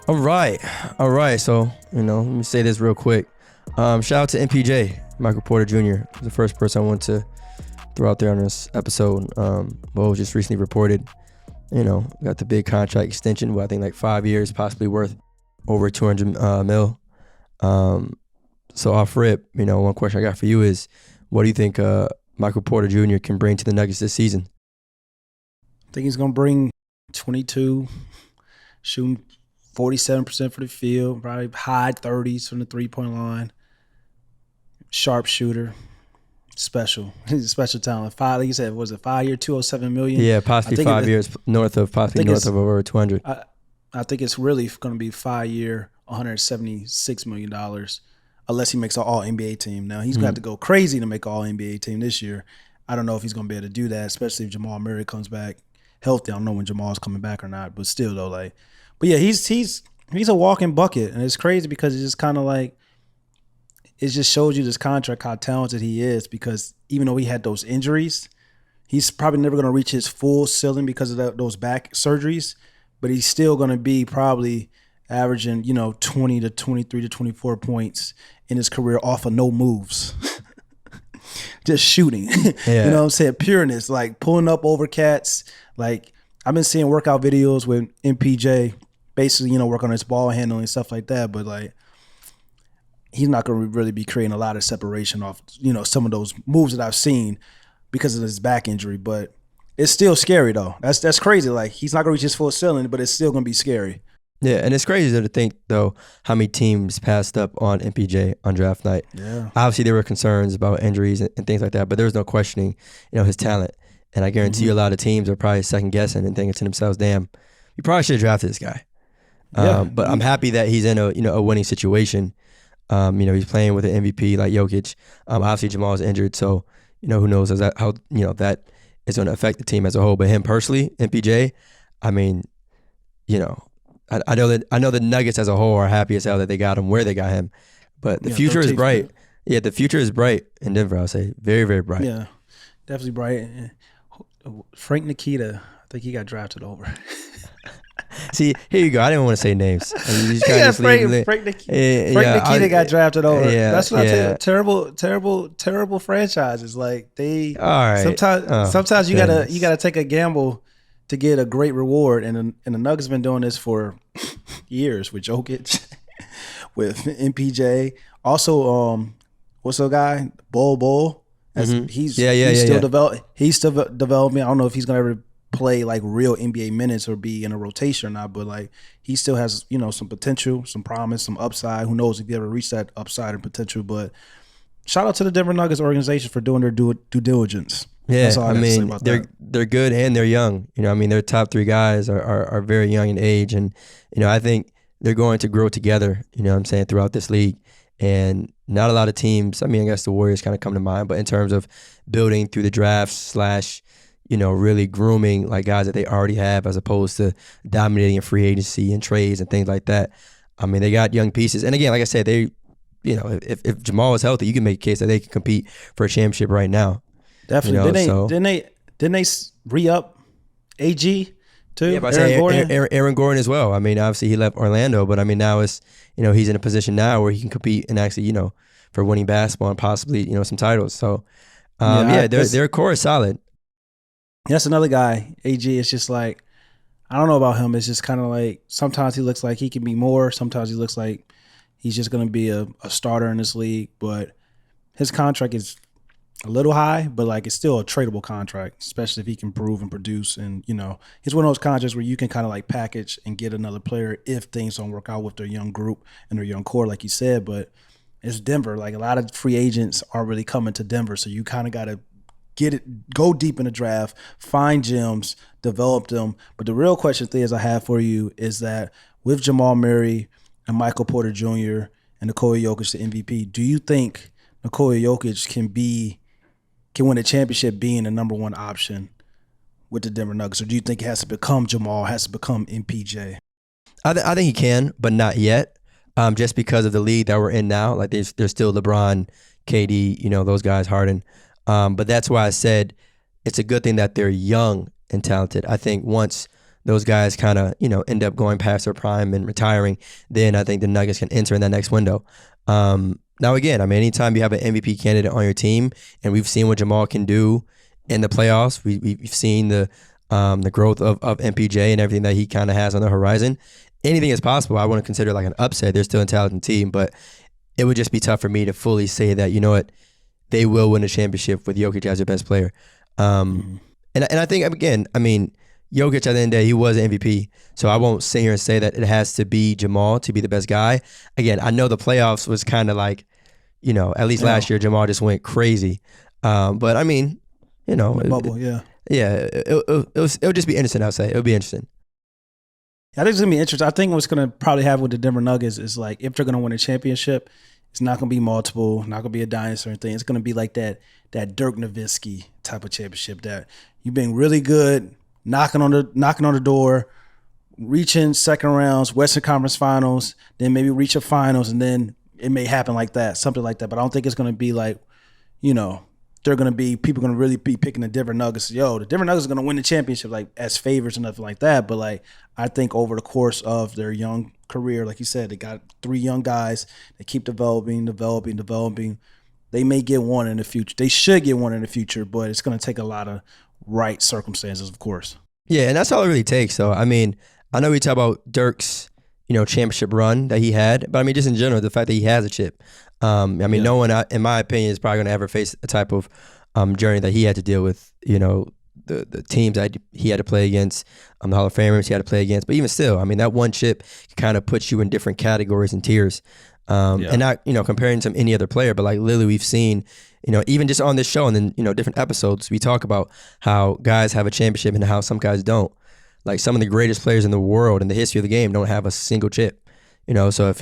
All right. So, let me say this real quick. Shout out to MPJ, Michael Porter Jr. He's the first person I want to throw out there on this episode. Bo just recently reported, got the big contract extension, I think like 5 years, possibly worth over 200 mil. So off rip, one question I got for you is, what do you think Michael Porter Jr. can bring to the Nuggets this season? I think he's going to bring 22, shooting 47% for the field, probably high 30s from the three-point line. Sharp shooter, special. He's a special talent. Like you said, was it 5 year, 207 million? Yeah, possibly 5 years, north of over 200. I think it's really going to be 5 year, $176 million, unless he makes an all NBA team. Now he's got to go crazy to make an all NBA team this year. I don't know if he's going to be able to do that, especially if Jamal Murray comes back healthy. I don't know when Jamal's coming back or not, but still though, but yeah, he's a walking bucket, and it's crazy because it's just kind of like, it just shows you this contract how talented he is, because even though he had those injuries, he's probably never going to reach his full ceiling because of those back surgeries, but he's still going to be probably averaging, 20 to 23 to 24 points in his career off of no moves. Just shooting. Yeah. You know what I'm saying? Pureness, like pulling up over cats. Like I've been seeing workout videos with MPJ, basically, work on his ball handling and stuff like that, but like, he's not going to really be creating a lot of separation off, some of those moves that I've seen because of his back injury. But it's still scary, though. That's crazy. Like, he's not going to reach his full ceiling, but it's still going to be scary. Yeah, and it's crazy to think, though, how many teams passed up on MPJ on draft night. Yeah. Obviously, there were concerns about injuries and things like that, but there was no questioning, his talent. And I guarantee you a lot of teams are probably second-guessing and thinking to themselves, damn, we probably should have drafted this guy. But I'm happy that he's in a winning situation. He's playing with an MVP like Jokic. Obviously Jamal is injured, so who knows how that is going to affect the team as a whole. But him personally, MPJ, I know the Nuggets as a whole are happy as hell that they got him where they got him. But the future is bright. Yeah, the future is bright in Denver. I'll say very, very bright. Yeah, definitely bright. Frank Nikita, I think he got drafted over. See, here you go. I didn't want to say names. Frank Nikita got drafted over. Yeah, that's what I tell you. Terrible franchises. Like they. All right. Sometimes you gotta take a gamble to get a great reward, and the Nuggets been doing this for years with Jokic, with MPJ. Also, what's the guy? Bull. He's still developing. I don't know if he's gonna ever play like real NBA minutes or be in a rotation or not, but like he still has some potential, some promise, some upside. Who knows if he ever reached that upside and potential? But shout out to the Denver Nuggets organization for doing their due diligence. Yeah, they're good and they're young. Their top three guys are very young in age, and I think they're going to grow together. Throughout this league, and not a lot of teams. I guess the Warriors kind of come to mind, but in terms of building through the draft / really grooming like guys that they already have, as opposed to dominating in free agency and trades and things like that. They got young pieces, and again, like I said, they, if Jamal is healthy, you can make a case that they can compete for a championship right now. Definitely. Didn't they re-up AG too? Yeah, Aaron Gordon as well. Obviously he left Orlando, but now it's he's in a position now where he can compete and actually for winning basketball and possibly some titles. So their core is solid. That's another guy, AG. It's just like, I don't know about him. It's just kind of like, sometimes he looks like he can be more. Sometimes he looks like he's just going to be a starter in this league. But his contract is a little high, but like it's still a tradable contract, especially if he can prove and produce. And, he's one of those contracts where you can kind of like package and get another player if things don't work out with their young group and their young core, like you said. But it's Denver. Like a lot of free agents aren't really coming to Denver. So you kind of got to go deep in the draft, find gems, develop them. But the real question I have for you is that with Jamal Murray and Michael Porter Jr. and Nikola Jokic, the MVP, do you think Nikola Jokic can win a championship being the number one option with the Denver Nuggets, or do you think it has to become Jamal, has to become MPJ? I think he can, but not yet. Just because of the league that we're in now, like there's still LeBron, KD, those guys, Harden. But that's why I said it's a good thing that they're young and talented. I think once those guys kind of, end up going past their prime and retiring, then I think the Nuggets can enter in that next window. Now, again, I mean, anytime you have an MVP candidate on your team, and we've seen what Jamal can do in the playoffs, we've seen the growth of MPJ and everything that he kind of has on the horizon. Anything is possible. I wouldn't consider it like an upset. They're still a talented team, but it would just be tough for me to fully say that, you know what, they will win a championship with Jokic as their best player. And I think, again, I mean, Jokic at the end of the day, he was an MVP, so I won't sit here and say that it has to be Jamal to be the best guy. Again, I know the playoffs was kind of like, at least last year, Jamal just went crazy. But I mean, bubble, it'll just be interesting. I'll say it'll be interesting. I think it's gonna be interesting. I think what's gonna probably happen with the Denver Nuggets is like if they're gonna win a championship, it's not gonna be multiple, not gonna be a dinosaur thing. It's gonna be like that Dirk Nowitzki type of championship that you've been really good, knocking on the door, reaching second rounds, Western Conference Finals, then maybe reach a finals, and then it may happen like that, something like that. But I don't think it's gonna be like, they're going to be, people going to really be picking the Denver Nuggets. The Denver Nuggets are going to win the championship like as favorites and nothing like that. But like, I think over the course of their young career, like you said, they got 3 young guys. They keep developing. They may get one in the future. They should get one in the future, but it's going to take a lot of right circumstances, of course. Yeah, and that's all it really takes. So, I mean, I know we talk about Dirk's, championship run that he had, but I mean, just in general, the fact that he has a chip. No one, in my opinion, is probably going to ever face a type of journey that he had to deal with. The teams that he had to play against, the Hall of Famers he had to play against. But even still, I mean, that one chip kind of puts you in different categories and tiers. And not, comparing to any other player, but like literally we've seen, even just on this show and then, different episodes, we talk about how guys have a championship and how some guys don't. Like some of the greatest players in the world in the history of the game don't have a single chip. So if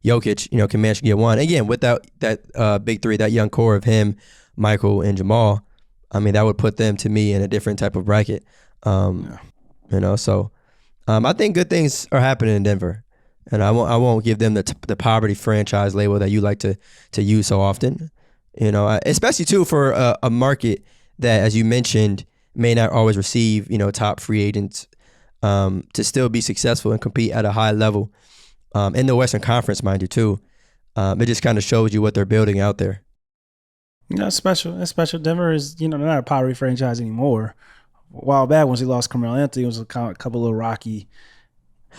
Jokic, can manage to get one, again, without that big 3, that young core of him, Michael, and Jamal, I mean, that would put them, to me, in a different type of bracket. So I think good things are happening in Denver. And I won't give them the poverty franchise label that you like to use so often. Especially, too, for a market that, as you mentioned, may not always receive, top free agents to still be successful and compete at a high level. In the Western Conference, mind you, too. It just kind of shows you what they're building out there. It's special. Denver is, they're not a poverty franchise anymore. A while back, once he lost Carmelo Anthony, it was a couple of rocky.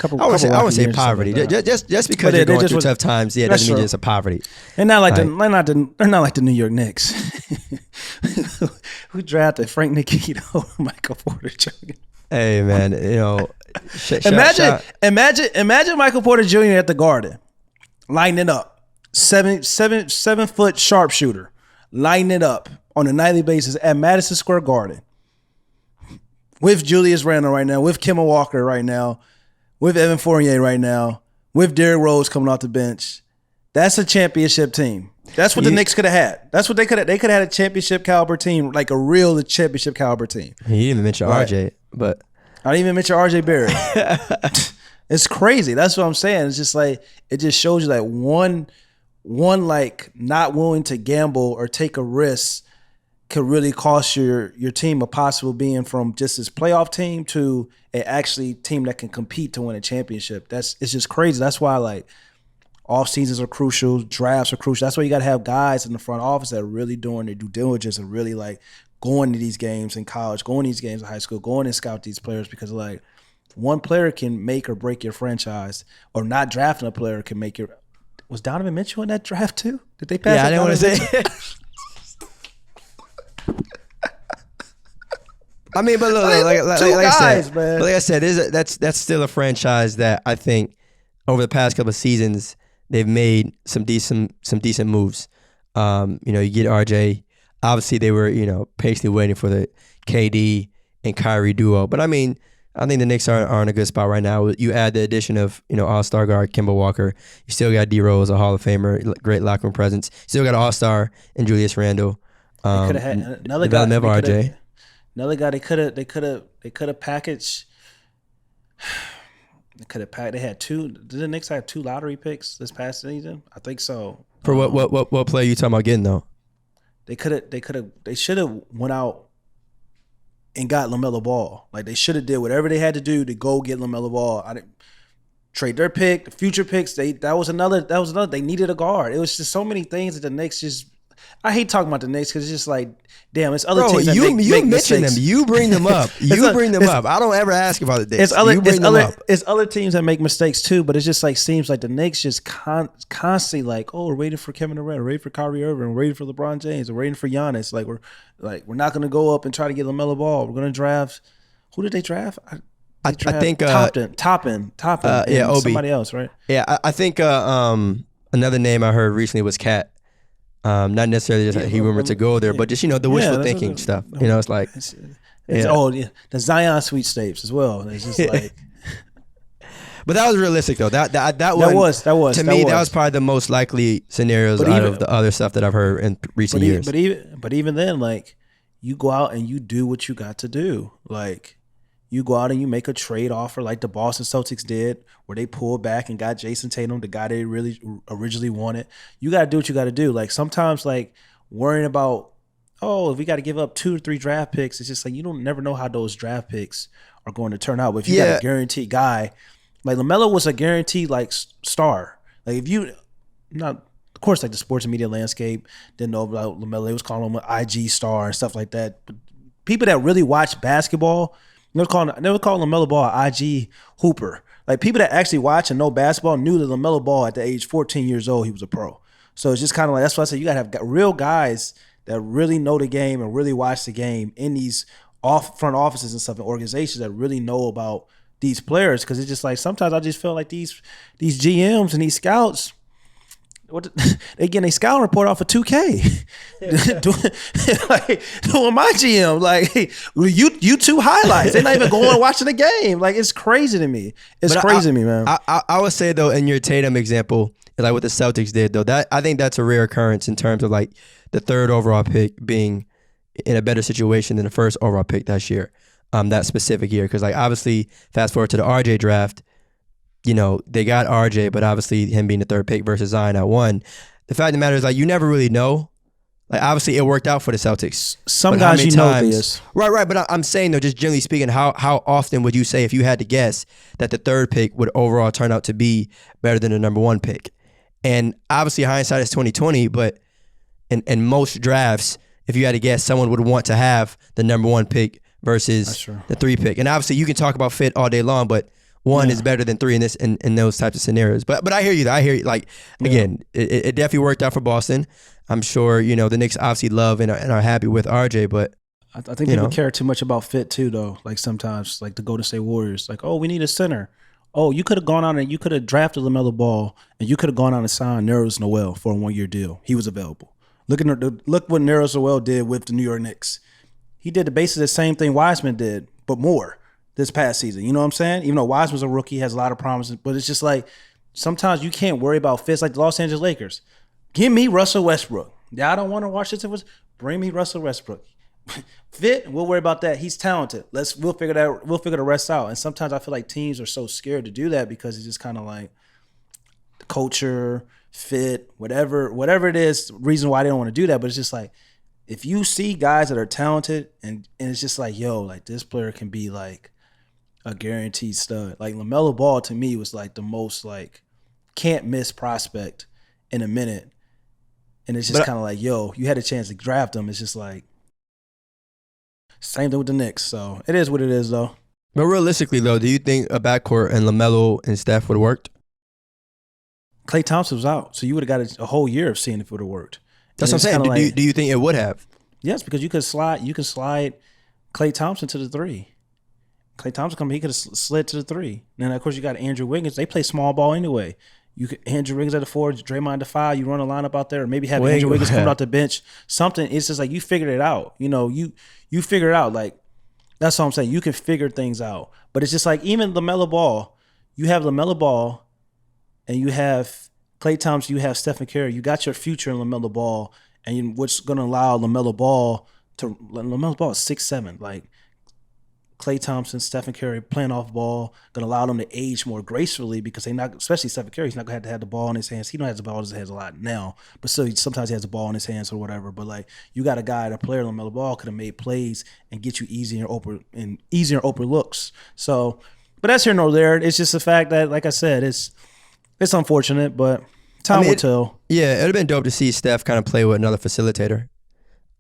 I would say poverty. Like just because you're going through tough times, it doesn't mean it's a poverty. And not like they're not like the New York Knicks, who drafted Frank Nikito, Michael Porter Jr. Hey man, imagine Michael Porter Jr. at the Garden, lighting it up, 7 foot sharpshooter, lighting it up on a nightly basis at Madison Square Garden, with Julius Randle right now, with Kemba Walker right now, with Evan Fournier right now, with Derrick Rose coming off the bench. That's a championship team. That's what the Knicks could have had. That's what they could have. They could have had a championship caliber team, like a real championship caliber team. You didn't even mention RJ, but I didn't even mention RJ Barrett. It's crazy. That's what I'm saying. It's just like, it just shows you that one like not willing to gamble or take a risk could really cost your team a possible being from just this playoff team to an actually team that can compete to win a championship. It's just crazy. That's why like off seasons are crucial, drafts are crucial. That's why you got to have guys in the front office that are really doing their due diligence and really like going to these games in college, going to these games in high school, going and scout these players, because like one player can make or break your franchise, or not drafting a player can make your. Was Donovan Mitchell in that draft too? Did they pass? Yeah, I didn't want to say. I mean, but look, like I said, that's still a franchise that I think over the past couple of seasons they've made some decent moves. You get RJ. Obviously, they were patiently waiting for the KD and Kyrie duo. But I mean, I think the Knicks are in a good spot right now. You add the addition of All-Star guard Kemba Walker. You still got D Rose, a Hall of Famer, great locker room presence. Still got an All-Star in Julius Randle. They could have had another guy. RJ. Another guy they could have packaged. They had 2. Did the Knicks have 2 lottery picks this past season? I think so. For what play are you talking about getting though? They should have went out and got LaMelo Ball. Like they should have did whatever they had to do to go get LaMelo Ball. I didn't trade their pick, the future picks. That was another. They needed a guard. It was just so many things that the Knicks just. I hate talking about the Knicks because it's just like, damn, it's other teams that you make mention mistakes. them. You bring them up. Bring them up. I don't ever ask about the Knicks. It's other teams that make mistakes too, but it's just like seems like the Knicks just constantly like, oh, we're waiting for Kevin Durant, we're waiting for Kyrie Irving, we're waiting for LeBron James, we're waiting for Giannis. We're not going to go up and try to get LaMelo Ball. We're going to draft. Who did they draft? I think Toppin. Obi. Somebody else, right? Yeah, I think another name I heard recently was Cat. Not necessarily just he rumored to go there, but just the wishful thinking stuff. It's like the Zion sweepstakes as well. It's just like, but that was realistic though. That was to me that was probably the most likely scenarios out of the other stuff that I've heard in recent years. But even then, like you go out and you do what you got to do, like. You go out and you make a trade offer like the Boston Celtics did, where they pulled back and got Jason Tatum, the guy they really originally wanted. You got to do what you got to do. Like sometimes, like worrying about, if we got to give up 2 or 3 draft picks, it's just like you don't never know how those draft picks are going to turn out. But if you got a guaranteed guy, like LaMelo was a guaranteed like star. Like if you not. Of course, like the sports and media landscape didn't know about LaMelo. They was calling him an IG star and stuff like that. But people that really watch basketball. They were calling LaMelo Ball an IG hooper. Like people that actually watch and know basketball knew that LaMelo Ball at the age 14 years old, he was a pro. So it's just kind of like, that's why I said you got to have real guys that really know the game and really watch the game in these front offices and stuff and organizations that really know about these players. Because it's just like sometimes I just feel like these GMs and these scouts, they getting a scouting report off of 2K. doing my GM. Like, you 2 highlights. They're not even going and watching the game. Like, it's crazy to me. It's crazy to me, man. I would say, though, in your Tatum example, like what the Celtics did, though, that I think that's a rare occurrence in terms of, like, the 3rd overall pick being in a better situation than the 1st overall pick that year, that specific year. Because, like, obviously, fast forward to the RJ draft, they got RJ, but obviously him being the 3rd pick versus Zion at 1. The fact of the matter is, like, you never really know. Like, obviously it worked out for the Celtics. Some guys this. Right. But I'm saying, though, just generally speaking, how often would you say, if you had to guess, that the 3rd pick would overall turn out to be better than the number 1 pick? And obviously hindsight is 2020, but in most drafts, if you had to guess, someone would want to have the number 1 pick versus the 3 pick. And obviously you can talk about fit all day long, but 1 is better than 3 in those types of scenarios. But I hear you. Like, again, it definitely worked out for Boston. I'm sure, the Knicks obviously love and are happy with RJ, but I think people care too much about fit too, though. Like sometimes, like the Golden State Warriors, like, we need a center. You could have gone out and you could have drafted LaMelo Ball and you could have gone out and signed Nerlens Noel for a 1-year deal. He was available. Look what Nerlens Noel did with the New York Knicks. He did basically the same thing Wiseman did, but more. This past season, you know what I'm saying? Even though Wiseman's a rookie, has a lot of promises, but it's just like sometimes you can't worry about fits like the Los Angeles Lakers. Give me Russell Westbrook. Yeah, I don't want to watch this. Bring me Russell Westbrook. Fit, we'll worry about that. He's talented. We'll figure the rest out. And sometimes I feel like teams are so scared to do that because it's just kind of like the culture, fit, whatever it is, reason why they don't want to do that. But it's just like if you see guys that are talented and it's just like, like this player can be like a guaranteed stud. Like LaMelo Ball to me was like the most like can't miss prospect in a minute. And it's just kind of like, you had a chance to draft him. It's just like same thing with the Knicks. So it is what it is though. But realistically though, do you think a backcourt and LaMelo and Steph would have worked? Klay Thompson was out. So you would have got a whole year of seeing if it would have worked. That's what I'm saying. Do you think it would have? Yes, because you can slide Klay Thompson to the 3. Klay Thompson he could have slid to the 3. And then of course you got Andrew Wiggins. They play small ball anyway. Andrew Wiggins at the 4, Draymond at the 5. You run a lineup out there, or maybe have Andrew Wiggins come out the bench. Something. It's just like you figured it out. You figure it out. Like that's what I'm saying. You can figure things out. But it's just like even LaMelo Ball. You have LaMelo Ball, and you have Klay Thompson. You have Stephen Curry. You got your future in LaMelo Ball, and what's going to allow LaMelo Ball is 6'7". Like Klay Thompson, Stephen Curry playing off ball, going to allow them to age more gracefully because they not, especially Stephen Curry, he's not going to have the ball in his hands. He don't have the ball in his hands a lot now, but still sometimes he has the ball in his hands or whatever. But like you got a guy, a player, LaMelo Ball could have made plays and get you easier open looks. So, but that's here nor there. It's just the fact that, like I said, it's unfortunate, but time will tell. Yeah, it would have been dope to see Steph kind of play with another facilitator.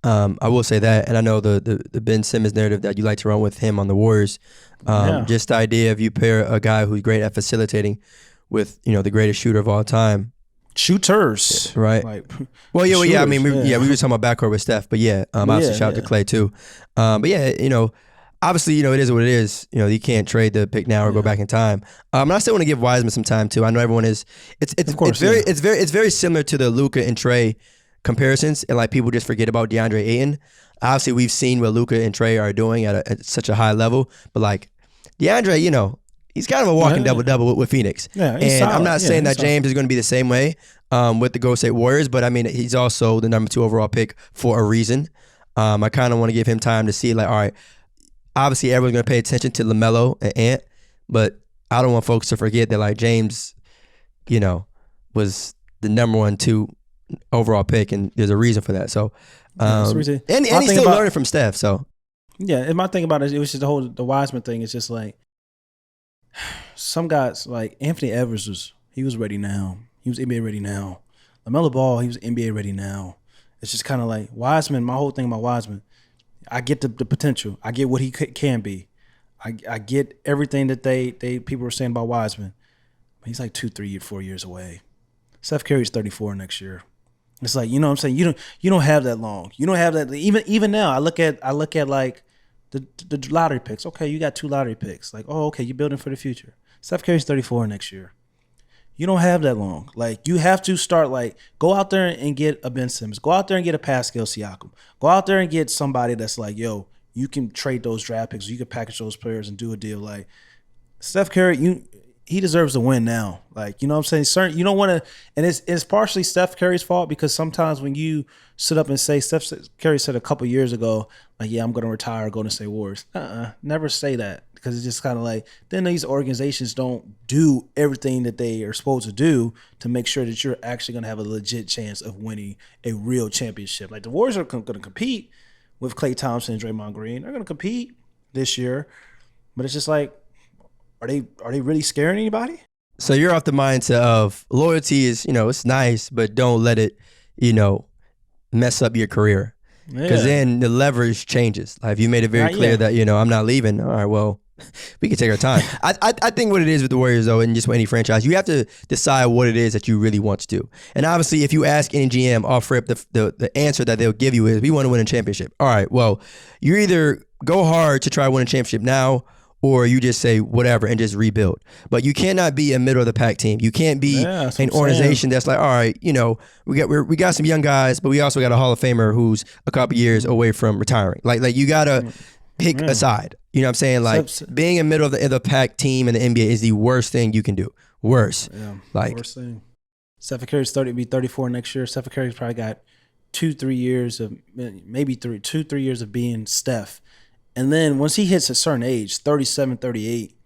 I will say that, and I know the Ben Simmons narrative that you like to run with him on the Warriors. Just the idea of you pair a guy who's great at facilitating with the greatest shooter of all time. Shooters, right? Well, yeah. I mean, we were talking about backcourt with Steph, but obviously shout out to Klay too. But obviously, it is what it is. You can't trade the pick now or go back in time. And I still want to give Wiseman some time too. I know everyone is. It's very similar to the Luka and Trey comparisons, and like people just forget about DeAndre Ayton. Obviously, we've seen what Luka and Trey are doing at such a high level, but like DeAndre, he's kind of a walking double-double with Phoenix. Yeah, and solid. I'm not saying that James is going to be the same way with the Golden State Warriors, but I mean he's also the number 2 overall pick for a reason. I kind of want to give him time to see, like, all right, obviously everyone's going to pay attention to LaMelo and Ant, but I don't want folks to forget that like James, was the number 1, 2 overall pick, and there's a reason for that. So, and he's still learning from Steph. So, yeah. And my thing about it was just the Wiseman thing. It's just like some guys like Anthony Edwards he was ready now. He was NBA ready now. LaMelo Ball, he was NBA ready now. It's just kind of like Wiseman. My whole thing about Wiseman, I get the potential. I get what he can be. I get everything that they people were saying about Wiseman. But he's like 2, 3, 4 years away. Steph Curry's 34 next year. It's like, what I'm saying? You don't have that long. You don't have that even now. I look at like the lottery picks. Okay, you got 2 lottery picks. Like, oh, okay, you're building for the future. Steph Curry's 34 next year. You don't have that long. Like, you have to start, like, go out there and get a Ben Simmons. Go out there and get a Pascal Siakam. Go out there and get somebody that's like, yo, you can trade those draft picks. You can package those players and do a deal. Like, Steph Curry, he deserves to win now. Like, you know what I'm saying? You don't want to, and it's partially Steph Curry's fault because sometimes when you sit up and say, Steph Curry said a couple years ago, like, yeah, I'm going to retire, Golden State Warriors. Never say that because it's just kind of like, then these organizations don't do everything that they are supposed to do to make sure that you're actually going to have a legit chance of winning a real championship. Like the Warriors are going to compete with Klay Thompson and Draymond Green. They're going to compete this year, but it's just like, Are they really scaring anybody? So you're off the mindset of loyalty is, it's nice, but don't let it, mess up your career. Because then the leverage changes. Like if you made it very clear that, I'm not leaving. All right, well, we can take our time. I think what it is with the Warriors, though, and just with any franchise, you have to decide what it is that you really want to do. And obviously, if you ask any GM off rip, the answer that they'll give you is, we want to win a championship. All right, well, you either go hard to try to win a championship now, or you just say whatever and just rebuild. But you cannot be a middle of the pack team. You can't be an organization that's like, all right, we got some young guys, but we also got a Hall of Famer who's a couple years away from retiring. Like you gotta pick a side. You know what I'm saying? Like being a middle of the pack team in the NBA is the worst thing you can do. Worst. Yeah, worst thing. Stephen Curry's 34 next year. Stephen Curry's probably got 2-3 years of maybe 2-3 years of being Steph. And then once he hits a certain age, 37, 38,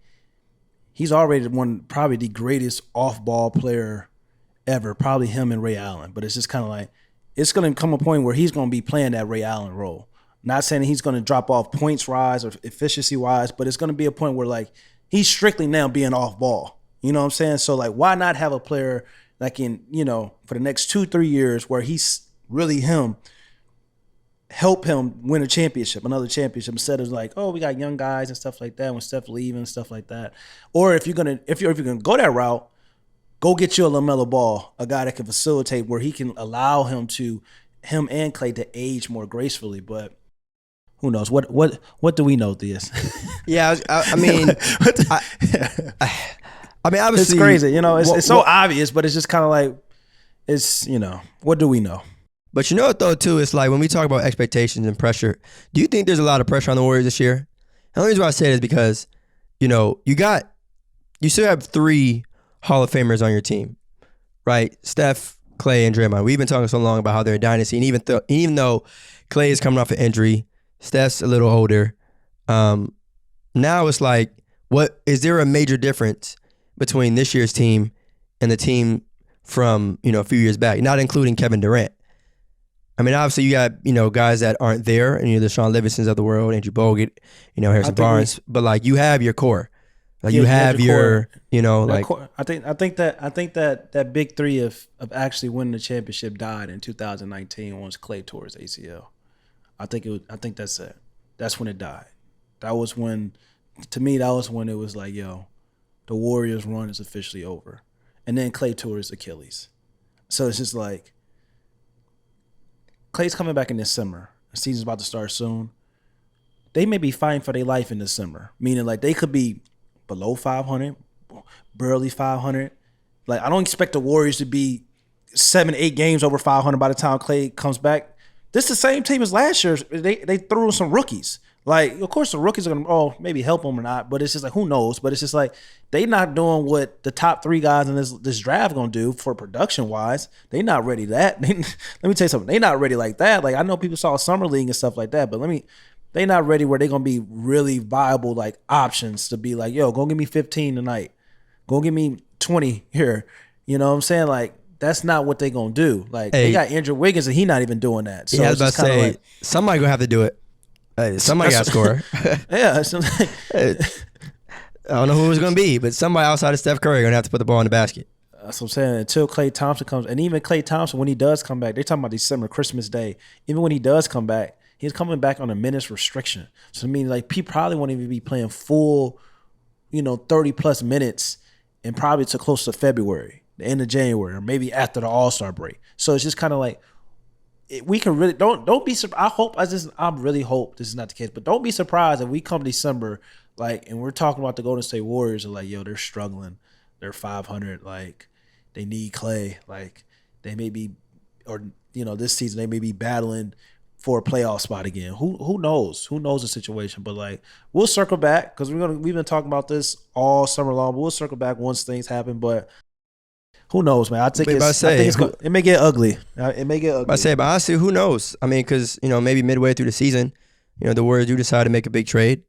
he's already probably the greatest off-ball player ever, probably him and Ray Allen. But it's just kind of like, it's going to come a point where he's going to be playing that Ray Allen role. Not saying he's going to drop off points-wise or efficiency-wise, but it's going to be a point where, like, he's strictly now being off-ball. You know what I'm saying? So, like, why not have a player like in, for the next 2-3 years where he's really him, help him win another championship, instead of like, oh, we got young guys and stuff like that when Steph leaving and stuff like that. Or if you're gonna go that route, go get you a LaMelo Ball, a guy that can facilitate where he can allow him and Klay to age more gracefully. But who knows? What do we know this? Yeah, I mean, obviously it's crazy. It's so obvious, but it's just kind of like, it's what do we know? But though, too, it's like when we talk about expectations and pressure, do you think there's a lot of pressure on the Warriors this year? And the only reason why I say it is because, you still have 3 Hall of Famers on your team, right? Steph, Klay, and Draymond. We've been talking so long about how they're a dynasty, and even though Klay is coming off an injury, Steph's a little older, now it's like, what is there a major difference between this year's team and the team from, a few years back, not including Kevin Durant? I mean, obviously you got, guys that aren't there, and the Sean Livingston's of the world, Andrew Bogut, Harrison Barnes, but like you have your core. Like you have your, like I think that big three of actually winning the championship died in 2019 once Clay tore his ACL. I think that's it. That's when it died. That was when it was like, yo, the Warriors run is officially over. And then Clay tore his Achilles. So it's just like, Clay's coming back in December. The season's about to start soon. They may be fighting for their life in December, meaning like they could be below 500, barely 500. Like, I don't expect the Warriors to be 7-8 games over 500 by the time Clay comes back. This is the same team as last year. They threw in some rookies. Like, of course, the rookies are going to, maybe help them or not, but it's just like, who knows? But it's just like, they not doing what the top three guys in this draft going to do for production-wise. They not ready that. Let me tell you something. They not ready like that. Like, I know people saw Summer League and stuff like that, but they not ready where they going to be really viable, like, options to be like, yo, go give me 15 tonight. Go give me 20 here. You know what I'm saying? Like, that's not what they going to do. Like, they got Andrew Wiggins, and he not even doing that. So I was about to say, like, somebody going to have to do it. Hey, somebody got to score. Yeah. I don't know who it's going to be, but somebody outside of Steph Curry going to have to put the ball in the basket. That's what I'm saying. Until Klay Thompson comes, and even Klay Thompson, when he does come back, they're talking about December, Christmas Day. Even when he does come back, he's coming back on a minutes restriction. So I mean, like, he probably won't even be playing full, 30-plus minutes, and probably to close to February, the end of January, or maybe after the All-Star break. So it's just kind of like, we can really don't be surprised. I really hope this is not the case, but don't be surprised if we come December, like, and we're talking about the Golden State Warriors, and like, yo, they're struggling, they're 500, like, they need Clay, like, they may be, or this season they may be battling for a playoff spot again. Who knows? Who knows the situation? But like, we'll circle back because we've been talking about this all summer long. But we'll circle back once things happen, but. Who knows, man? I think it may get ugly. It may get ugly. But honestly, who knows? I mean, because maybe midway through the season, the Warriors do decide to make a big trade.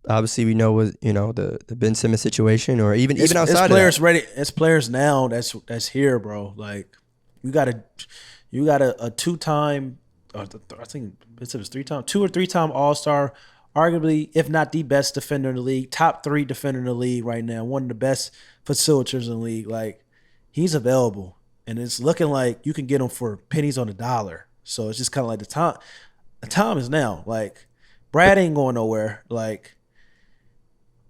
Obviously, we know what the Ben Simmons situation, or even outside players of that. ready. It's players now that's here, bro. Like, you got a two-time, I think Ben Simmons 2 or 3-time All-Star, arguably, if not the best defender in the league, top 3 defender in the league right now, one of the best facilitators in the league. Like, he's available, and it's looking like you can get him for pennies on the dollar. So it's just kind of like the time is now. Like, Brad ain't going nowhere. Like,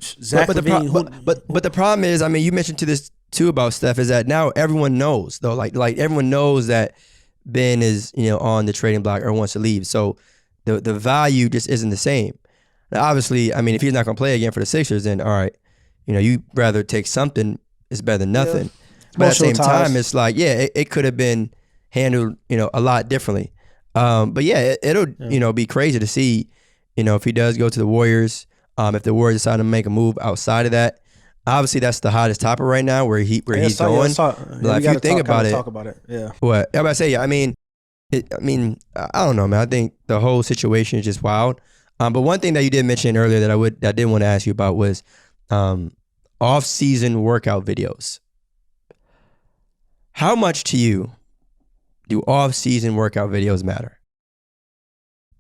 Zach LaVine. But the problem is, I mean, you mentioned to this too about Steph, is that now everyone knows, though. Like everyone knows that Ben is on the trading block or wants to leave. So the value just isn't the same. Now, obviously, I mean, if he's not going to play again for the Sixers, then all right, you rather take something is better than nothing. Yeah. But at the same time, it's like, it could have been handled, a lot differently. But yeah, it'll be crazy to see, if he does go to the Warriors, if the Warriors decide to make a move outside of that. Obviously, that's the hottest topic right now, where he's going. Like, if you think about it, talk about it. Yeah. What I about to say? I mean, I don't know, man. I think the whole situation is just wild. But one thing that you did mention earlier that I did want to ask you about was off-season workout videos. How much to you do off-season workout videos matter?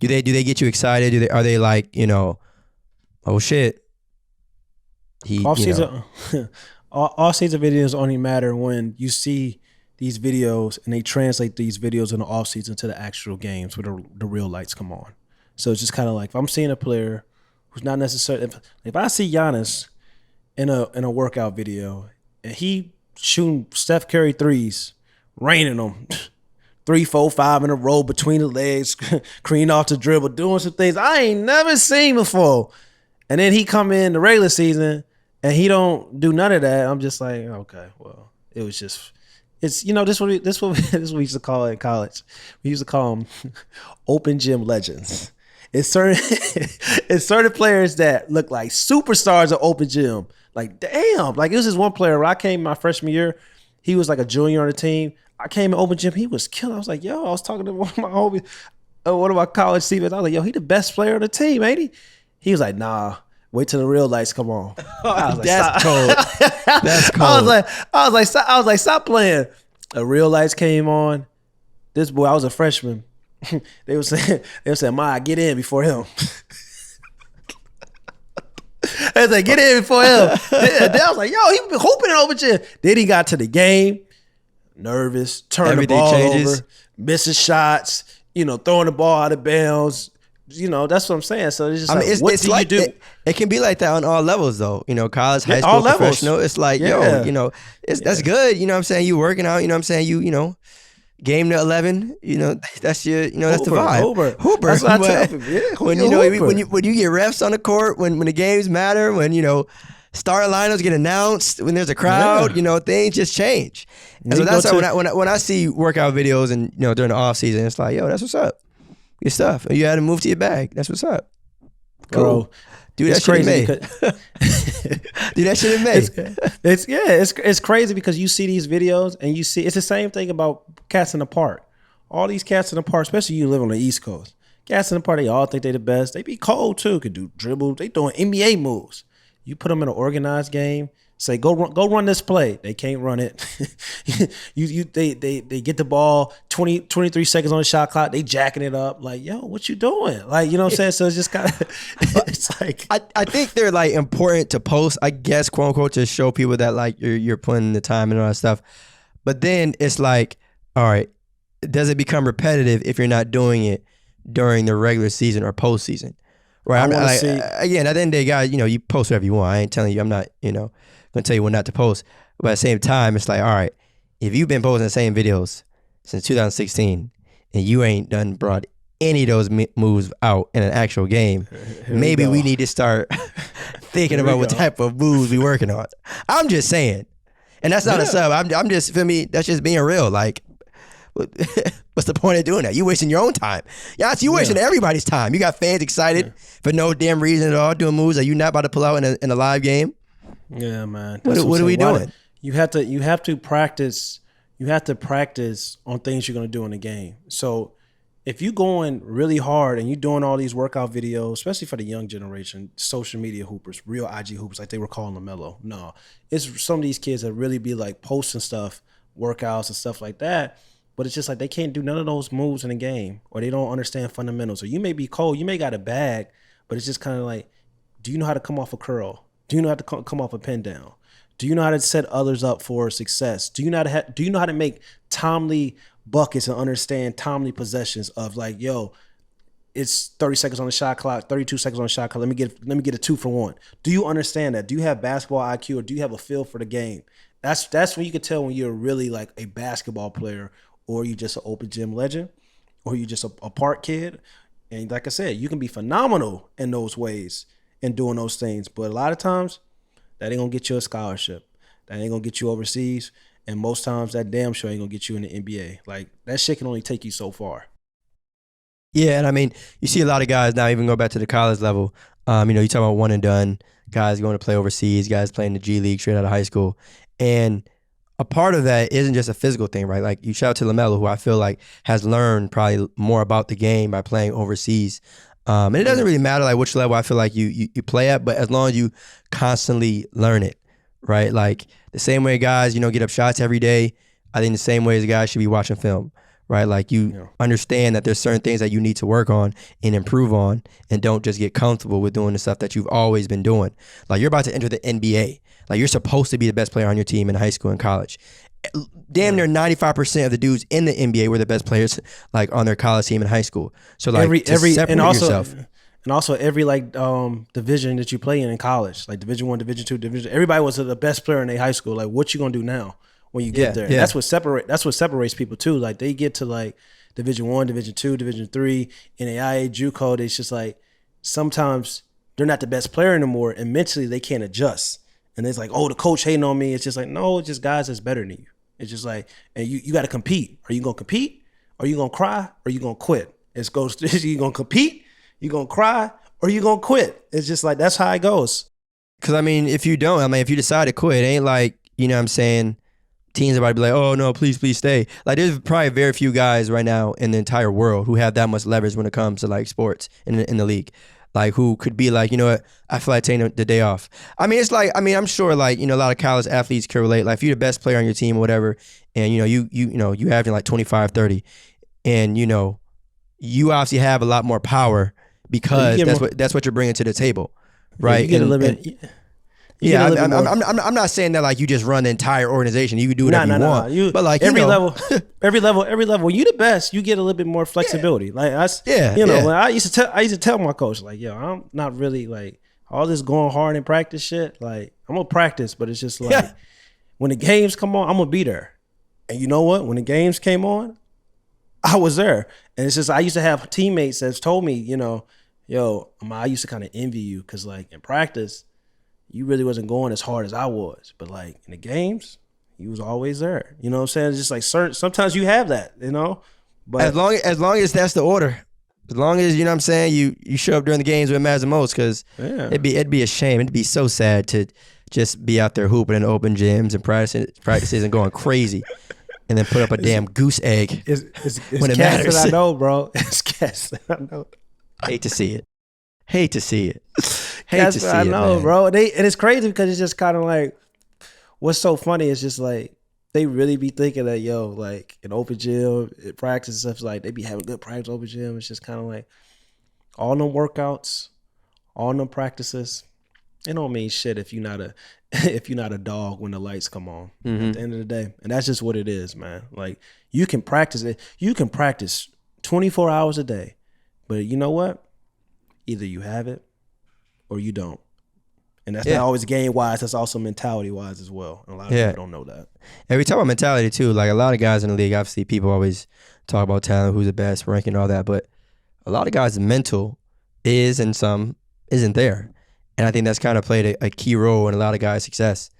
Do they get you excited? Are they like, oh shit? Off-season videos only matter when you see these videos and they translate these videos in the off-season to the actual games where the real lights come on. So it's just kind of like, if I'm seeing a player who's not necessarily, if I see Giannis in a workout video and he shooting Steph Curry threes, raining them 3, 4, 5 in a row between the legs, cream off the dribble, doing some things I ain't never seen before. And then he come in the regular season and he don't do none of that. I'm just like, okay, well, it was just, it's, this what we used to call it in college. We used to call them open gym legends. It's certain players that look like superstars at open gym. Like, damn, like, it was this one player when I came my freshman year, he was like a junior on the team. I came in open gym, he was killing. I was like, yo, I was talking to one of my homies, one of my college teammates. I was like, yo, he the best player on the team, ain't he? He was like, nah. Wait till the real lights come on. I was like, That's cold. That's cold. I was like, stop playing. The real lights came on. This boy, I was a freshman. They were saying, Ma, get in before him. They was like, get in before him. Then I was like, yo, he been hooping it over here. Then he got to the game, nervous, turning the ball over, missing shots, throwing the ball out of bounds. That's what I'm saying. So it's just what do you do? It can be like that on all levels, though. College, high school, professional. It's like, that's good. You know what I'm saying? You working out. You know what I'm saying? You game to 11. That's your. That's the vibe. Hooper. That's what I tell people. Yeah, when you get refs on the court, when the games matter, when starting lineups get announced, when there's a crowd, things just change. And so that's why when I see workout videos and during the off season, it's like, yo, that's what's up. Your stuff. You had to move to your bag. That's what's up. Cool. Bro, Dude, that shit in May. Dude, that shit in May. It's crazy because you see these videos and you see it's the same thing about cats in the park. All these cats in the park, especially you live on the East Coast. Cats in the park, they all think they the best. They be cold too. Could do dribble. They doing NBA moves. You put them in an organized game. Say go run this play. They can't run it. They get the ball 23 seconds on the shot clock. They jacking it up. Like, yo, what you doing? Like, you know what I'm saying? So it's just kind of it's like I think they're like important to post, I guess, quote unquote, to show people that like you're putting the time and all that stuff. But then it's like, all right, does it become repetitive if you're not doing it during the regular season or postseason? Right. Again, at the end of the day, guys, you post whatever you want. I ain't telling you, I'm not, gonna tell you what not to post. But at the same time, it's like, all right, if you've been posting the same videos since 2016 and you ain't done brought any of those moves out in an actual game, maybe we need to start thinking about what type of moves we working on. I'm just saying. And that's not a sub. I'm just, feel me, that's just being real. Like, what's the point of doing that? You wasting your own time. You wasting everybody's time. You got fans excited for no damn reason at all, doing moves that you're not about to pull out in a live game. Yeah, man. What are we doing? You have to practice. You have to practice on things you're going to do in the game. So if you're going really hard and you're doing all these workout videos, especially for the young generation, social media hoopers, real IG hoopers, like they were calling LaMelo. No, it's some of these kids that really be like posting stuff, workouts and stuff like that. But it's just like they can't do none of those moves in the game, or they don't understand fundamentals. Or you may be cold, you may got a bag, but it's just kind of like, do you know how to come off a curl? Do you know how to come off a pin down? Do you know how to set others up for success? Do you know how to make timely buckets and understand timely possessions of like, yo, it's 30 seconds on the shot clock, 32 seconds on the shot clock. Let me get a 2 for 1. Do you understand that? Do you have basketball IQ, or do you have a feel for the game? That's when you can tell when you're really like a basketball player, or you just an open gym legend, or you just a park kid. And like I said, you can be phenomenal in those ways and doing those things. But a lot of times, that ain't gonna get you a scholarship. That ain't gonna get you overseas. And most times, that damn sure ain't gonna get you in the NBA. Like, that shit can only take you so far. Yeah, and I mean, you see a lot of guys now even go back to the college level. You talk about one and done, guys going to play overseas, guys playing the G League straight out of high school. And a part of that isn't just a physical thing, right? Like, you shout out to LaMelo, who I feel like has learned probably more about the game by playing overseas. And it doesn't really matter like which level I feel like you play at, but as long as you constantly learn it, right? Like the same way guys, get up shots every day, I think the same way as guys should be watching film, right? Like you understand that there's certain things that you need to work on and improve on, and don't just get comfortable with doing the stuff that you've always been doing. Like, you're about to enter the NBA. Like, you're supposed to be the best player on your team in high school and college. Damn near 95% of the dudes in the NBA were the best players like on their college team in high school. So like and also every like division that you play in college, like Division 1, Division 2, Division, everybody was the best player in their high school. Like, what you gonna do now when you get there? Yeah. That's what separates people too. Like, they get to like Division 1, Division 2, Division 3 in the IA JUCO. It's just like sometimes they're not the best player anymore, and mentally they can't adjust. And it's like, oh, the coach hating on me. It's just like, no, it's just guys that's better than you. It's just like, and you got to compete. Are you going to compete? Are you going to cry? Or are you going to quit? It goes, you going to compete? You going to cry? Or you going to quit? It's just like, that's how it goes. Because, I mean, if you decide to quit, it ain't like, you know what I'm saying, teams about to be like, oh, no, please stay. Like, there's probably very few guys right now in the entire world who have that much leverage when it comes to, like, sports in the league. like who could be like, you know what, I feel like taking the day off. I mean, it's like, I mean, I'm sure like, you know, a lot of college athletes can relate. Like if you're the best player on your team or whatever, and you know, you having like 25, 30, and you know, you obviously have a lot more power because that's what you're bringing to the table, right? You get a little bit. Yeah, I'm not saying that like you just run the entire organization. You can do whatever you want. But like every you know. every level. When you the best, you get a little bit more flexibility. Like when I used to tell my coach like, yo, I'm not really like all this going hard in practice shit. Like I'm gonna practice, but it's just like when the games come on, I'm gonna be there. And you know what? When the games came on, I was there. And it's just I used to have teammates that's told me, you know, yo, I used to kind of envy you because like in practice, you really wasn't going as hard as I was. But like in the games, you was always there. You know what I'm saying? It's just like sometimes you have that, you know? But as long as that's the order. As long as, you know what I'm saying, you show up during the games when it matters the most, because it'd be a shame. It'd be so sad to just be out there hooping in open gyms and practices and going crazy and then put up a damn goose egg when it matters. That I know, bro. It's cats that I know. Hate to see it. That's what I know, bro. And it's crazy because it's just kind of like, what's so funny is just like, they really be thinking that, yo, like in open gym, practice and stuff, like they be having good practice open gym. It's just kind of like all them workouts, all them practices, it don't mean shit if you're not a dog when the lights come on at the end of the day. And that's just what it is, man. Like you can practice it. You can practice 24 hours a day, but you know what? Either you have it or you don't. And that's not always game wise, that's also mentality wise as well. And a lot of people don't know that. And we talk about mentality too. Like a lot of guys in the league, obviously people always talk about talent, who's the best, ranking, all that. But a lot of guys' mental is and some isn't there. And I think that's kind of played a key role in a lot of guys' success.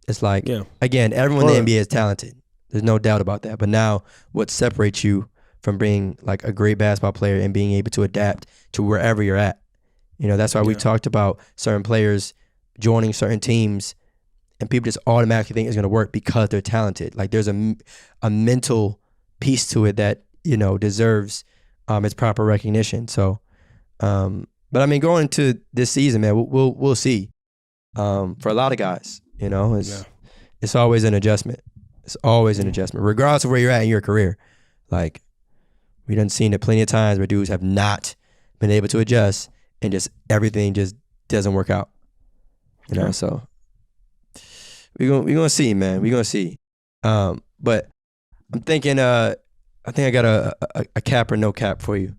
It's like, again, everyone in the NBA is talented. There's no doubt about that. But now what separates you from being like a great basketball player and being able to adapt to wherever you're at? You know, that's why we talked about certain players joining certain teams and people just automatically think it's going to work because they're talented. Like there's a mental piece to it that, you know, deserves its proper recognition. So, but I mean, going into this season, man, we'll see. For a lot of guys, you know, it's always an adjustment. It's always an adjustment, regardless of where you're at in your career. Like we done seen it plenty of times where dudes have not been able to adjust and just everything just doesn't work out. You know, so we're gonna see, man. We're gonna see. But I'm thinking, I think I got a cap or no cap for you.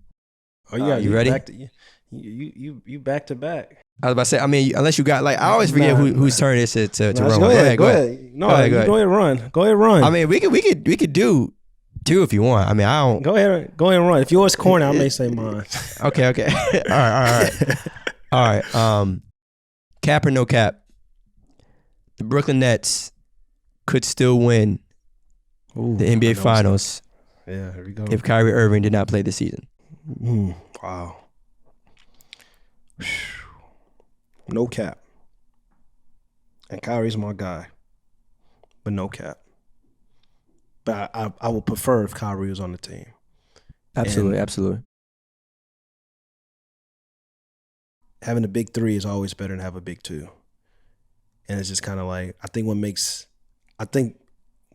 Oh yeah, you ready? You back to back. I was about to say, I mean, unless you got like, I always forget whose turn it is to run. Go ahead. No, go ahead run. Go ahead run. I mean, we could do two if you want. I mean, I don't. Go ahead and run. If yours corner, I may say mine. Okay. All right. Cap or no cap? The Brooklyn Nets could still win the NBA Finals. Yeah, here we go. If Kyrie Irving did not play this season. Wow. No cap. And Kyrie's my guy, but no cap. But I would prefer if Kyrie was on the team. Absolutely. Having a big three is always better than have a big two. And it's just kind of like, I think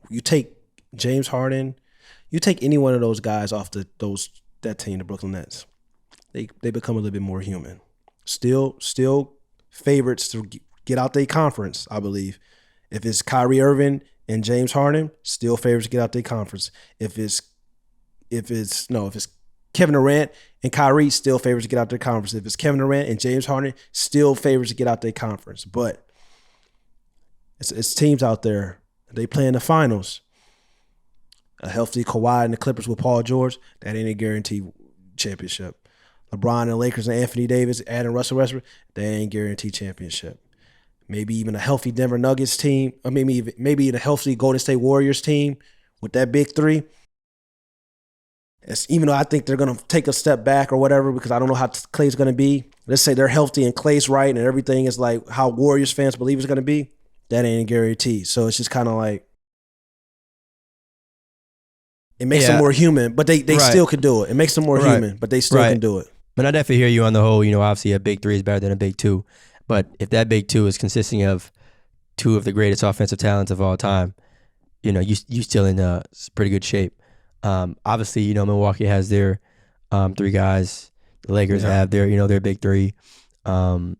you take James Harden, you take any one of those guys off that team, the Brooklyn Nets, they become a little bit more human. Still favorites to get out their conference, I believe. If it's Kyrie Irving and James Harden, still favorites to get out their conference. If it's Kevin Durant and Kyrie, still favorites to get out their conference. If it's Kevin Durant and James Harden, still favorites to get out their conference. But it's teams out there, they play in the finals. A healthy Kawhi and the Clippers with Paul George, that ain't a guaranteed championship. LeBron and Lakers and Anthony Davis, adding Russell Westbrook, they ain't guaranteed championship. Maybe even a healthy Denver Nuggets team, or maybe a healthy Golden State Warriors team with that big three. Even though I think they're going to take a step back or whatever, because I don't know how Klay's going to be. Let's say they're healthy and Klay's right and everything is like how Warriors fans believe it's going to be. That ain't a guarantee. So it's just kind of like, it makes them more human, but they still can do it. It makes them more human, but they still can do it. But I definitely hear you on the whole. Obviously a big three is better than a big two, but if that big two is consisting of two of the greatest offensive talents of all time, you still in pretty good shape. Obviously, Milwaukee has their three guys. The Lakers have their big three. And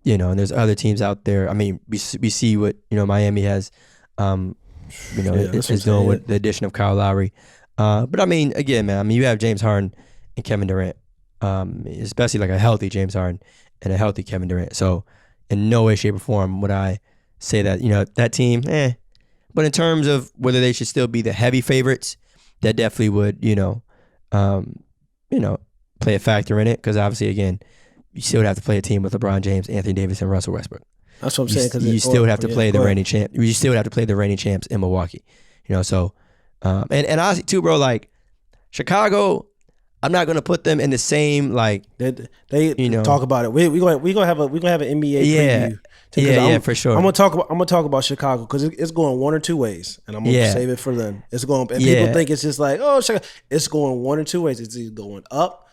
there's other teams out there. I mean, we see what Miami has. Is doing with the addition of Kyle Lowry. But I mean, again, man, you have James Harden and Kevin Durant, especially like a healthy James Harden and a healthy Kevin Durant. So in no way, shape, or form would I say that, that team, But in terms of whether they should still be the heavy favorites, that definitely would, play a factor in it. Because obviously, again, you still would have to play a team with LeBron James, Anthony Davis, and Russell Westbrook. That's what I'm saying. You still would have to play the reigning champ. You still would have to play the reigning champs in Milwaukee. So, and honestly too, bro, like Chicago, I'm not gonna put them in the same like they talk about it. We gonna have an NBA preview. For sure. I'm gonna talk about Chicago because it's going one or two ways, and I'm gonna save it for them. It's going. And people think it's just like Chicago. It's going one or two ways. It's either going up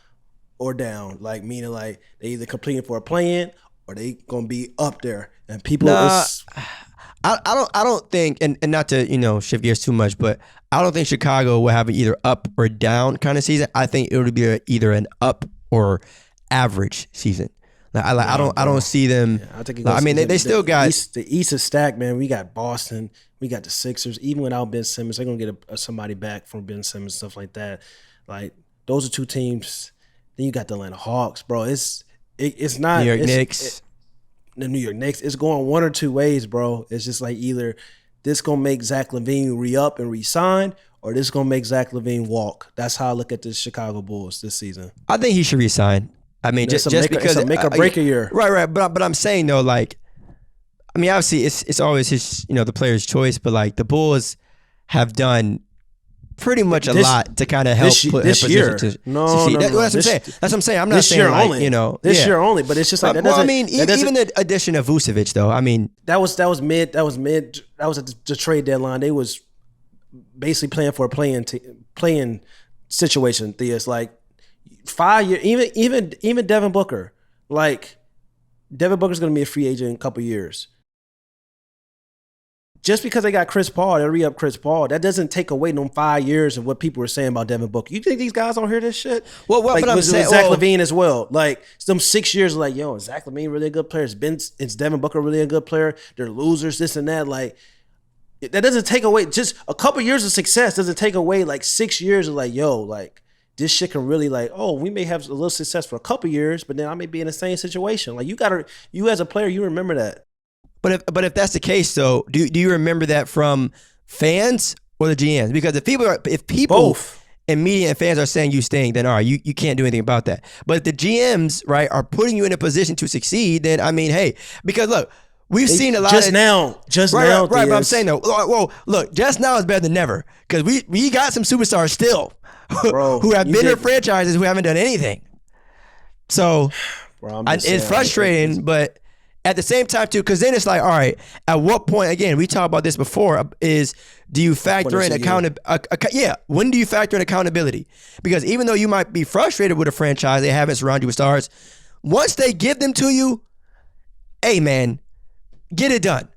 or down. Like meaning like they either competing for a play-in or they gonna be up there. And people, I don't think, and not to shift gears too much, but I don't think Chicago will have an either up or down kind of season. I think it would be either an up or average season. I don't see them. Yeah, I think they still got the East is stacked, man. We got Boston, we got the Sixers. Even without Ben Simmons, they're gonna get somebody back from Ben Simmons, stuff like that. Like those are two teams. Then you got the Atlanta Hawks, bro. It's not New York Knicks. The New York Knicks, it's going one or two ways, bro. It's just like either this gonna make Zach LaVine re-up and re-sign, or this gonna make Zach LaVine walk. That's how I look at the Chicago Bulls this season. I think he should resign. I mean, just because it's a make or break a year, right. But I'm saying though, like, I mean, obviously it's always his, the player's choice, but like the Bulls have done pretty much a lot to kind of help put this in year. Position to no, succeed. No, That's what I'm saying. That's what I'm saying. I'm not this saying year like, only. This year only, but it's just like that. Well, I mean, even the addition of Vucevic, though. I mean, that was mid. That was at the trade deadline. They was basically playing for a playing situation. It's like 5 years. Even Devin Booker. Like Devin Booker's going to be a free agent in a couple years. Just because they got Chris Paul, they re-up Chris Paul, that doesn't take away them 5 years of what people were saying about Devin Booker. You think these guys don't hear this shit? Well, like, but I'm saying Zach LaVine as well. Like some 6 years, like is Zach LaVine really a good player? Is Devin Booker really a good player? They're losers, this and that. Like that doesn't take away just a couple years of success. Doesn't take away like 6 years of like this shit can really we may have a little success for a couple years, but then I may be in the same situation. Like you as a player, you remember that. But if that's the case, though, do you remember that from fans or the GMs? Because if people both and media and fans are saying you staying, then all right, you can't do anything about that. But if the GMs are putting you in a position to succeed, then I mean, hey, because look, we've seen a lot just now. Right. But I'm saying though, well, look, just now is better than never because we got some superstars still, bro, who have been in franchises who haven't done anything. So bro, it's frustrating, but. At the same time, too, because then it's like, all right, at what point, again, we talked about this before, is do you factor in accountability? When do you factor in accountability? Because even though you might be frustrated with a franchise, they haven't surrounded you with stars, once they give them to you, hey, man, get it done.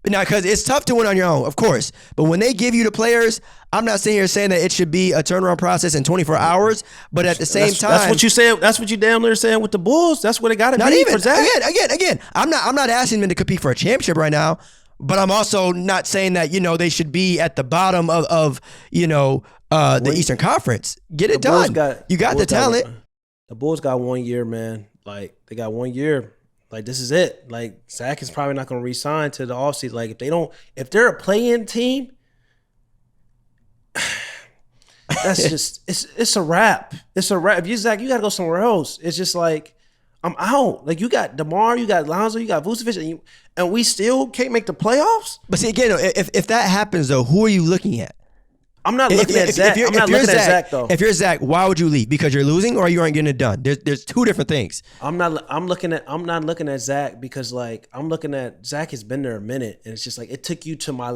Now, because it's tough to win on your own, of course. But when they give you the players, I'm not sitting here saying that it should be a turnaround process in 24 hours. But at the same time, that's what you said. That's what you damn near saying with the Bulls. That's what it got to be. Not even for Zach. Again. I'm not asking them to compete for a championship right now. But I'm also not saying that they should be at the bottom of the Eastern Conference. Get it done. You got the talent. The Bulls got 1 year, man. Like they got 1 year. Like, this is it. Like, Zach is probably not going to re-sign to the offseason. Like, if they're a play-in team, that's just, it's a wrap. It's a wrap. If you're Zach, you got to go somewhere else. It's just like, I'm out. Like, you got DeMar, you got Lonzo, you got Vucevic, and we still can't make the playoffs? But see, again, if that happens, though, who are you looking at? I'm not looking at Zach. I'm not looking at Zach, though. If you're Zach, why would you leave? Because you're losing or you aren't getting it done? There's two different things. I'm not looking at Zach because like I'm looking at Zach has been there a minute and it's just like it took you to my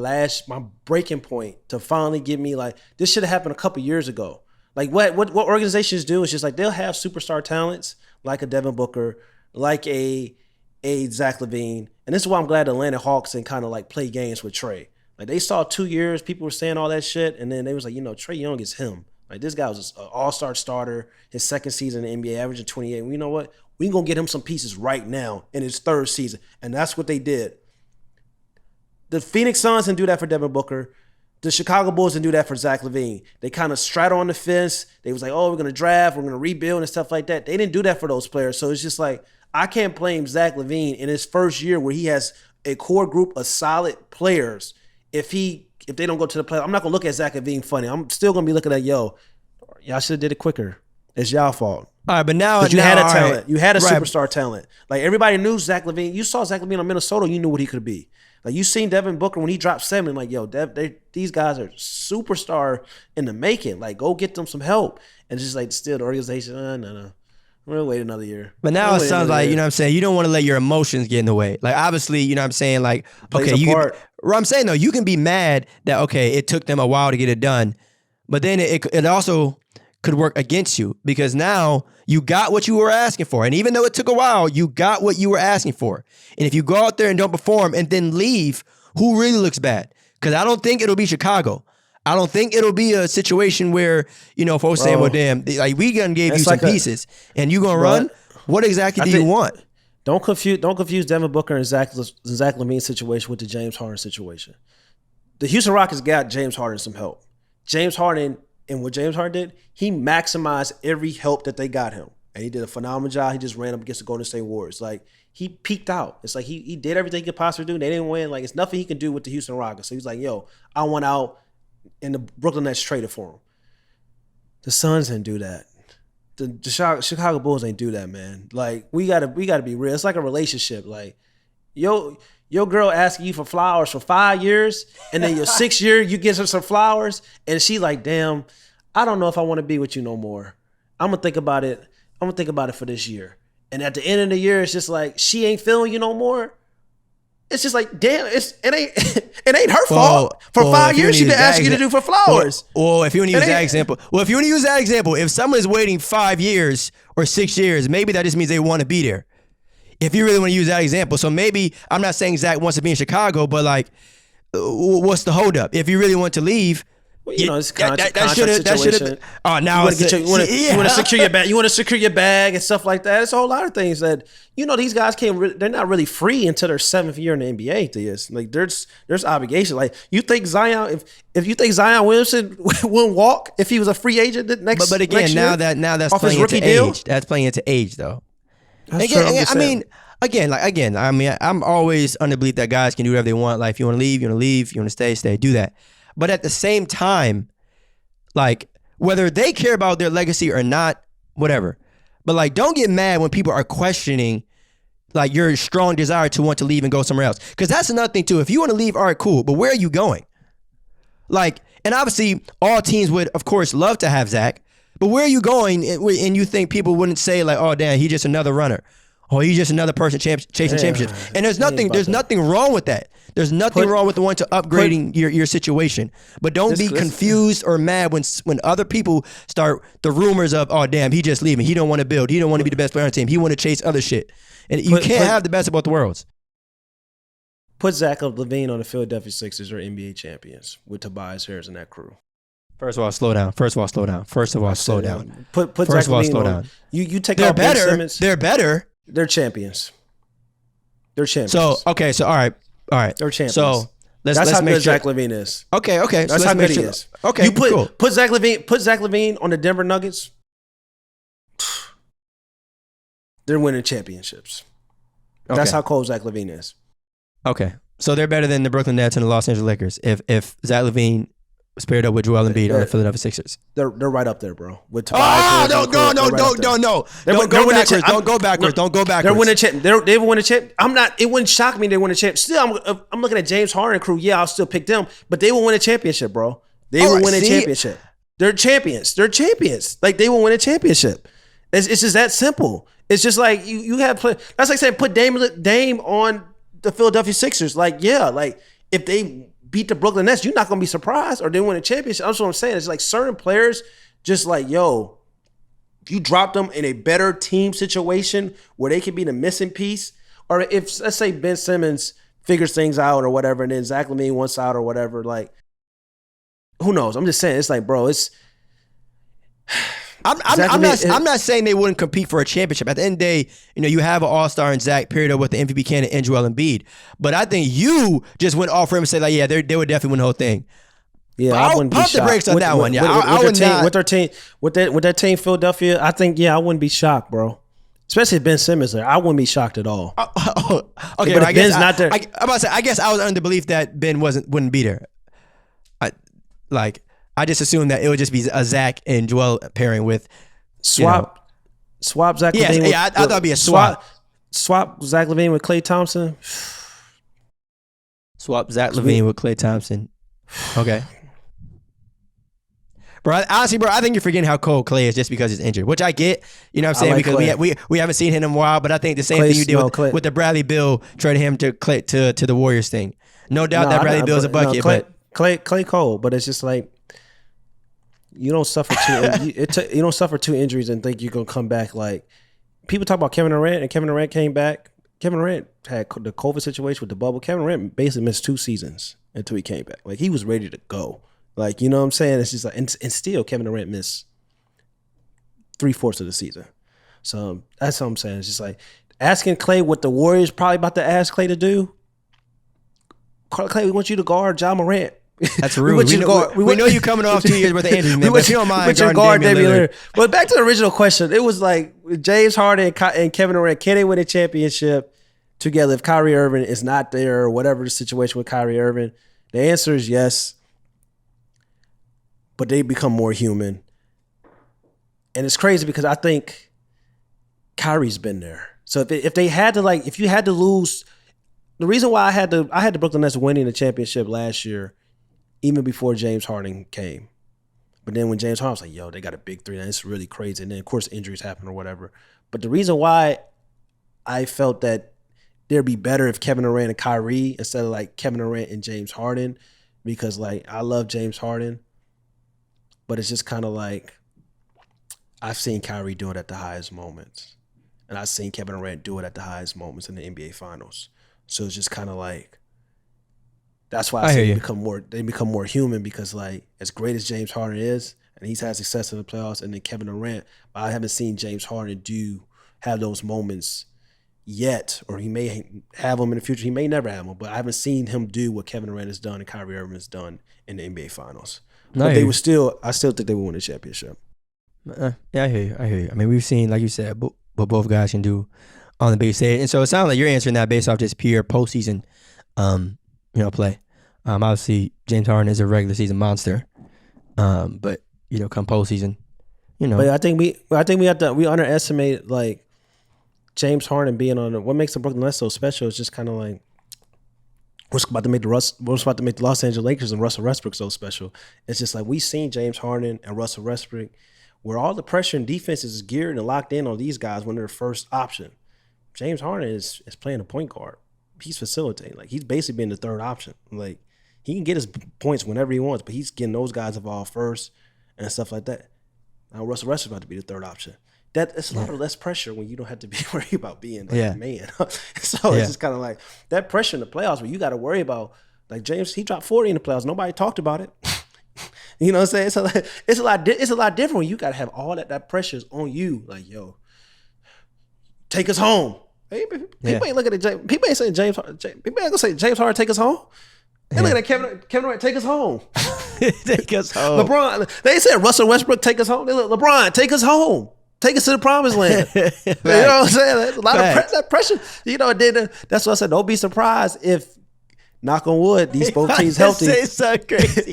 breaking point to finally give me like this should have happened a couple years ago. Like what organizations do is just like they'll have superstar talents like a Devin Booker, like a Zach LaVine. And this is why I'm glad the Atlanta Hawks and kind of like play games with Trae. Like they saw 2 years, people were saying all that shit, and then they was like, Trae Young is him. Like this guy was an all-star starter, his second season in the NBA, averaging 28. And you know what? We gonna get him some pieces right now in his third season. And that's what they did. The Phoenix Suns didn't do that for Devin Booker. The Chicago Bulls didn't do that for Zach LaVine. They kind of straddled on the fence. They was like, oh, we're gonna draft, we're gonna rebuild and stuff like that. They didn't do that for those players. So it's just like, I can't blame Zach LaVine in his first year where he has a core group of solid players. If they don't go to the playoffs, I'm not gonna look at Zach LaVine funny. I'm still gonna be looking at, y'all should have did it quicker. It's y'all fault. All right, but now you had a talent. Right. You had a superstar talent. Like everybody knew Zach LaVine. You saw Zach LaVine on Minnesota, you knew what he could be. Like you seen Devin Booker when he dropped 7, like, these guys are superstar in the making. Like go get them some help. And just like still the organization, no. We're gonna wait another year. But now it sounds like, you know what I'm saying, you don't want to let your emotions get in the way. Like obviously, you know what I'm saying, like, okay, I'm saying though, you can be mad that, okay, it took them a while to get it done. But then it also could work against you because now you got what you were asking for. And even though it took a while, you got what you were asking for. And if you go out there and don't perform and then leave, who really looks bad? Because I don't think it'll be Chicago. I don't think it'll be a situation where, folks say, well, damn, like we gonna give you some pieces and you gonna run. What exactly do you want? Don't confuse Devin Booker and Zach LaVine situation with the James Harden situation. The Houston Rockets got James Harden some help. James Harden, and what James Harden did, he maximized every help that they got him. And he did a phenomenal job. He just ran up against the Golden State Warriors. Like, he peaked out. It's like he did everything he could possibly do. They didn't win. Like, it's nothing he can do with the Houston Rockets. So he's like, I want out, and the Brooklyn Nets traded for him. The Suns didn't do that. The Chicago Bulls ain't do that, man. Like, we gotta be real. It's like a relationship. Like, your girl asking you for flowers for 5 years, and then your 6th year you get her some flowers, and she like, damn, I don't know if I want to be with you no more. I'm gonna think about it. I'm gonna think about it for this year. And at the end of the year, it's just like she ain't feeling you no more. It's just like, damn, it ain't her fault. For 5 years, she been asking you to do for flowers. Well, if you want to use that example, if someone is waiting 5 years or 6 years, maybe that just means they want to be there. If you really want to use that example. So maybe, I'm not saying Zach wants to be in Chicago, but like, what's the holdup? If you really want to leave, it's contract situation. Oh, now you want to secure your bag. You want to secure your bag and stuff like that. It's a whole lot of things that these guys can't. They're not really free until their 7th year in the NBA. To this, like there's obligation. Like you think Zion, if you think Zion Williamson wouldn't walk if he was a free agent next. But again, next now that's playing into age. That's playing into age though. I'm always under the belief that guys can do whatever they want. Like if you want to leave, you want to leave. You want to stay, do that. But at the same time, like whether they care about their legacy or not, whatever. But like, don't get mad when people are questioning like your strong desire to want to leave and go somewhere else. Because that's another thing too. If you want to leave, all right, cool. But where are you going? Like, and obviously all teams would, of course, love to have Zach. But where are you going? And you think people wouldn't say like, oh damn, he's just another runner. Oh, he's just another person chasing championships. And there's nothing wrong with that. There's nothing wrong with the one to upgrading your situation. But don't be confused or mad when other people start the rumors of, oh damn, he just leaving. He don't want to build. He don't want to be the best player on the team. He want to chase other shit. And you can't have the best of both worlds. Put Zach LaVine on the Philadelphia Sixers or NBA champions with Tobias Harris and that crew. First of all, slow down. Put Zach LaVine slow down. You take out Ben Simmons. They're better. They're champions. So all right. They're champions. So that's how good Zach LaVine is. Okay. That's how good he is. Okay. You put Zach LaVine on the Denver Nuggets. They're winning championships. Okay. That's how cold Zach LaVine is. Okay. So they're better than the Brooklyn Nets and the Los Angeles Lakers if Zach LaVine was paired up with Joel Embiid or the Philadelphia Sixers. They're right up there, bro. With Tobias. Don't go backwards. They're winning champ. They win a champ. It wouldn't shock me they win a champ. Still, I'm looking at James Harden crew. Yeah, I'll still pick them, but they will win a championship, bro. They will win a championship. They're champions. Like they will win a championship. It's just that simple. It's just like you have. That's like saying put Dame on the Philadelphia Sixers. Like if they beat the Brooklyn Nets, you're not going to be surprised or they win a championship. That's what I'm saying. It's like certain players just like, yo, if you drop them in a better team situation where they can be the missing piece, or if, let's say, Ben Simmons figures things out or whatever, and then Zach LaVine wants out or whatever, like, who knows? I'm just saying, it's like, bro, it's... I'm not saying they wouldn't compete for a championship. At the end of the day, you have an all-star in Zach, period, with the MVP candidate and Joel Embiid. But I think you just went off for him and said, like, yeah, they would definitely win the whole thing. Yeah, I wouldn't be shocked. Pump the brakes on that one. Yeah, with that team, Philadelphia, I think, I wouldn't be shocked, bro. Especially if Ben Simmons there, I wouldn't be shocked at all. Okay, but if Ben's not there, I'm about to say, I guess I was under the belief that Ben wouldn't be there. I just assumed that it would just be a Zach and Joel pairing with swap Zach LaVine. I thought it'd be a swap. Swap Zach LaVine with Klay Thompson. Swap Zach LaVine with Klay Thompson. Okay. Bro, honestly, I think you're forgetting how cold Klay is just because he's injured, which I get. You know what I'm saying? Like because we haven't seen him in a while, but I think the same thing you did with the Bradley Beal trading him to the Warriors thing. No doubt that Bradley Beal is a bucket, but Klay cold, but it's just like you don't suffer you don't suffer 2 injuries and think you're gonna come back. Like people talk about Kevin Durant, and Kevin Durant came back. Kevin Durant had the COVID situation with the bubble. Kevin Durant basically missed 2 seasons until he came back. Like he was ready to go. Like, you know what I'm saying? It's just like, and still Kevin Durant missed 3/4 of the season. So that's what I'm saying. It's just like asking Klay what the Warriors probably about to ask Klay to do. Klay, we want you to guard Ja Morant. That's rude. We know you coming off 2 years with the injury, man, but you don't mind guarding Damian Lillard. But back to the original question. It was like James Harden and Kevin Durant, can they win a championship together if Kyrie Irving is not there or whatever the situation with Kyrie Irving? The answer is yes. But they become more human. And it's crazy because I think Kyrie's been there. So if you had to lose, the reason why I had the Brooklyn Nets winning the championship last year, even before James Harden came. But then when James Harden was like, yo, they got a big 3, and it's really crazy. And then of course injuries happen or whatever. But the reason why I felt that it'd be better if Kevin Durant and Kyrie instead of like Kevin Durant and James Harden, because like I love James Harden. But it's just kind of like I've seen Kyrie do it at the highest moments. And I've seen Kevin Durant do it at the highest moments in the NBA Finals. So it's just kind of like that's why I say they become more human, because like as great as James Harden is, and he's had success in the playoffs, and then Kevin Durant, I haven't seen James Harden have those moments yet, or he may have them in the future. He may never have them, but I haven't seen him do what Kevin Durant has done and Kyrie Irving has done in the NBA Finals. But I still think they will win the championship. Yeah, I hear you. I mean, we've seen, like you said, what both guys can do on the big stage. And so it sounds like you're answering that based off just pure postseason play. Obviously, James Harden is a regular season monster. But, come postseason, But I think we underestimate, like, James Harden being on what makes the Brooklyn Nets so special is just kind of like, what's about to make the Los Angeles Lakers and Russell Westbrook so special. It's just like we've seen James Harden and Russell Westbrook where all the pressure and defense is geared and locked in on these guys when they're the first option. James Harden is playing a point guard. He's facilitating. Like he's basically being the third option. Like he can get his points whenever he wants, but he's getting those guys involved first and stuff like that. Now Russell Westbrook's about to be the third option. It's a lot of less pressure when you don't have to be worried about being a man. So it's just kind of like that pressure in the playoffs where you got to worry about, like James, he dropped 40 in the playoffs. Nobody talked about it. You know what I'm saying? It's a lot different when you got to have all that pressure on you. Like, yo, take us home. People ain't looking at James. People ain't saying James. People ain't gonna say James Harden take us home. They looking at Kevin Durant take us home. Take us home. LeBron. They said Russell Westbrook take us home. They look, LeBron take us home. Take us to the promised land. You know what I'm saying? There's a lot of that pressure. That's what I said. Don't be surprised if, knock on wood, these both teams healthy. It's so crazy.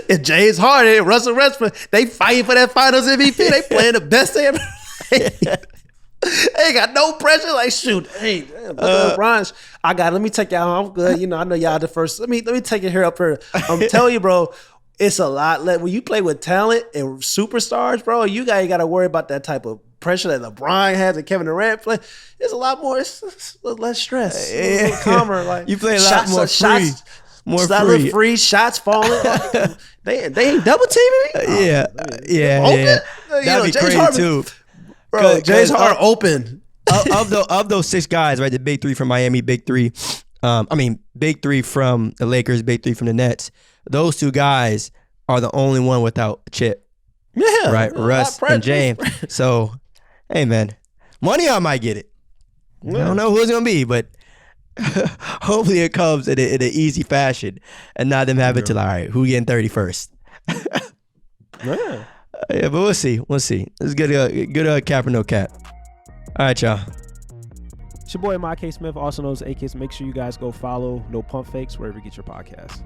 If James Harden and Russell Westbrook, they fighting for that Finals MVP. They playing the best they ever played. They ain't got no pressure. Like, shoot, hey, LeBron, let me take y'all. I'm good. I know y'all the first. Let me take it here up here. I'm telling you, bro. It's a lot. When you play with talent and superstars, bro, you got to worry about that type of pressure that LeBron has and Kevin Durant play. It's a lot more. It's a little less stress. It's a little calmer. Like you play a lot more free. more free shots falling. Like, they ain't double teaming me. Yeah. That'd be crazy too. Bro, James Harden open. of those 6 guys, right? The big 3 from Miami, big 3. Big 3 from the Lakers, big 3 from the Nets. Those 2 guys are the only one without a chip. Yeah. Right? Russ and James. So, hey, man, money I might get it. Yeah. I don't know who it's going to be, but hopefully it comes in an easy fashion and not them having to, all right, who getting 31st? Yeah. Yeah, but we'll see. This is good cap or no cap. All right, y'all. It's your boy, MyK Smith, also known as AK. Make sure you guys go follow No Pump Fakes wherever you get your podcasts.